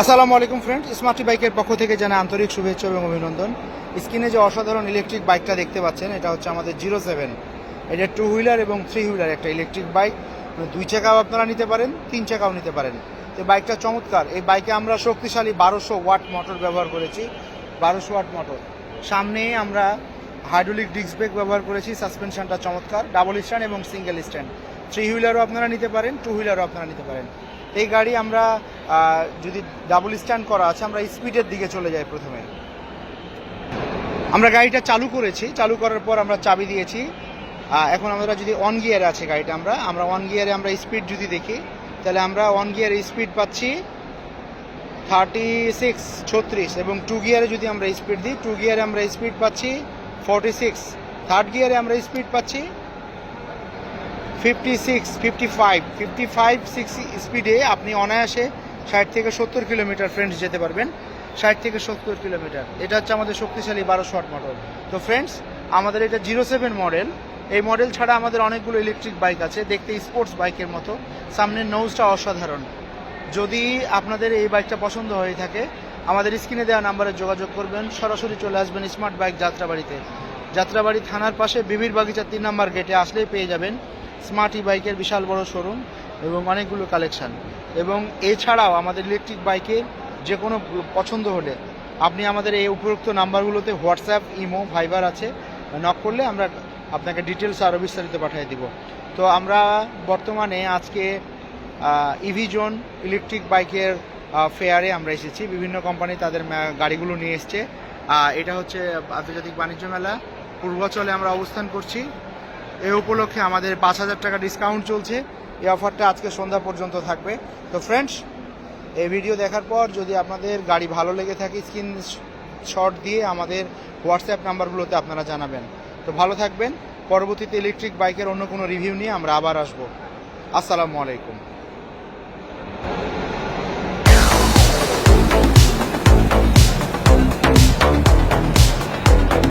আসসালামু আলাইকুম friend, smarty বাইকের পক্ষ থেকে জানাই আন্তরিক শুভেচ্ছা এবং অভিনন্দন। স্ক্রিনে যে অসাধারণ ইলেকট্রিক বাইকটা দেখতে পাচ্ছেন, এটা হচ্ছে আমাদের 07। এটা 2 হুইলার এবং 3 হুইলার একটা ইলেকট্রিক বাইক। 2 চাকাও আপনারা নিতে পারেন, 3 চাকাও নিতে পারেন। তো বাইকটা চমৎকার। এই বাইকে আমরা শক্তিশালী 1200 ওয়াট মোটর ব্যবহার করেছি। 1200 ওয়াট মোটর। সামনে আমরা হাইড্রোলিক ডিস্ক ব্রেক ব্যবহার করেছি। সাসপেনশনটা চমৎকার, ডাবল স্ট্যান্ড এবং সিঙ্গেল স্ট্যান্ড। 3 হুইলারও আপনারা নিতে পারেন, 2 হুইলারও আপনারা নিতে পারেন। এই গাড়ি আমরা যদি ডাবল স্ট্যান্ড করা আছে, আমরা স্পিডের দিকে চলে যাই। প্রথমে আমরা গাড়িটা চালু করেছি, চালু করার পর আমরা চাবি দিয়েছি। এখন আমরা যদি অন গিয়ারে আছে গাড়িটা, আমরা অন গিয়ারে আমরা স্পিড যদি দেখি, তাহলে আমরা অন গিয়ারে স্পিড পাচ্ছি 36 এবং 2 গিয়ারে যদি আমরা স্পিড দিই, 2 গিয়ারে আমরা স্পিড পাচ্ছি 46। থার্ড গিয়ারে আমরা স্পিড পাচ্ছি 55-6 স্পিডে আপনি অনায়াসে 60 থেকে 70 কিলোমিটার ফ্রেন্ডস যেতে পারবেন। 60 থেকে 70 কিলোমিটার। এটা হচ্ছে আমাদের শক্তিশালী 1200 ওয়াট মোটর। তো ফ্রেন্ডস, আমাদের এটা 07 মডেল। এই মডেল ছাড়া আমাদের অনেকগুলো ইলেকট্রিক বাইক আছে, দেখতে স্পোর্টস বাইকের মতো। সামনের নোজটা অসাধারণ। যদি আপনাদের এই বাইকটা পছন্দ হয়ে থাকে, আমাদের স্ক্রিনে দেওয়া নাম্বারে যোগাযোগ করবেন, সরাসরি চলে আসবেন স্মার্ট বাইক যাত্রাবাড়িতে। যাত্রাবাড়ি থানার পাশে বিবির বাগিচা 3 নম্বর গেটে আসলেই পেয়ে যাবেন স্মার্ট বাইকের বিশাল বড় শোরুম এবং অনেকগুলো কালেকশান। এবং এছাড়াও আমাদের ইলেকট্রিক বাইকের যে কোনো পছন্দ হলে আপনি আমাদের এই উপরোক্ত নাম্বারগুলোতে হোয়াটসঅ্যাপ, ইমো, ভাইবার আছে, নক করলে আমরা আপনাকে ডিটেলস আরও বিস্তারিত পাঠিয়ে দিব। তো আমরা বর্তমানে আজকে ইভি জোন ইলেকট্রিক বাইকের ফেয়ারে আমরা এসেছি। বিভিন্ন কোম্পানি তাদের গাড়িগুলো নিয়ে এসছে। এটা হচ্ছে আন্তর্জাতিক বাণিজ্য মেলা পূর্বাচলে আমরা অবস্থান করছি। এই উপলক্ষে আমাদের 5000 টাকা ডিসকাউন্ট চলছে। এই অফারটা আজকে সন্ধ্যা পর্যন্ত থাকবে। তো ফ্রেন্ডস, এই ভিডিও দেখার পর যদি আপনাদের গাড়ি ভালো লেগে থাকে, স্ক্রিনশট দিয়ে আমাদের হোয়াটসঅ্যাপ নাম্বারগুলোতে আপনারা জানাবেন। তো ভালো থাকবেন। পরবর্তীতে ইলেকট্রিক বাইকের অন্য কোনো রিভিউ নিয়ে আমরা আবার আসবো। আসসালামু আলাইকুম।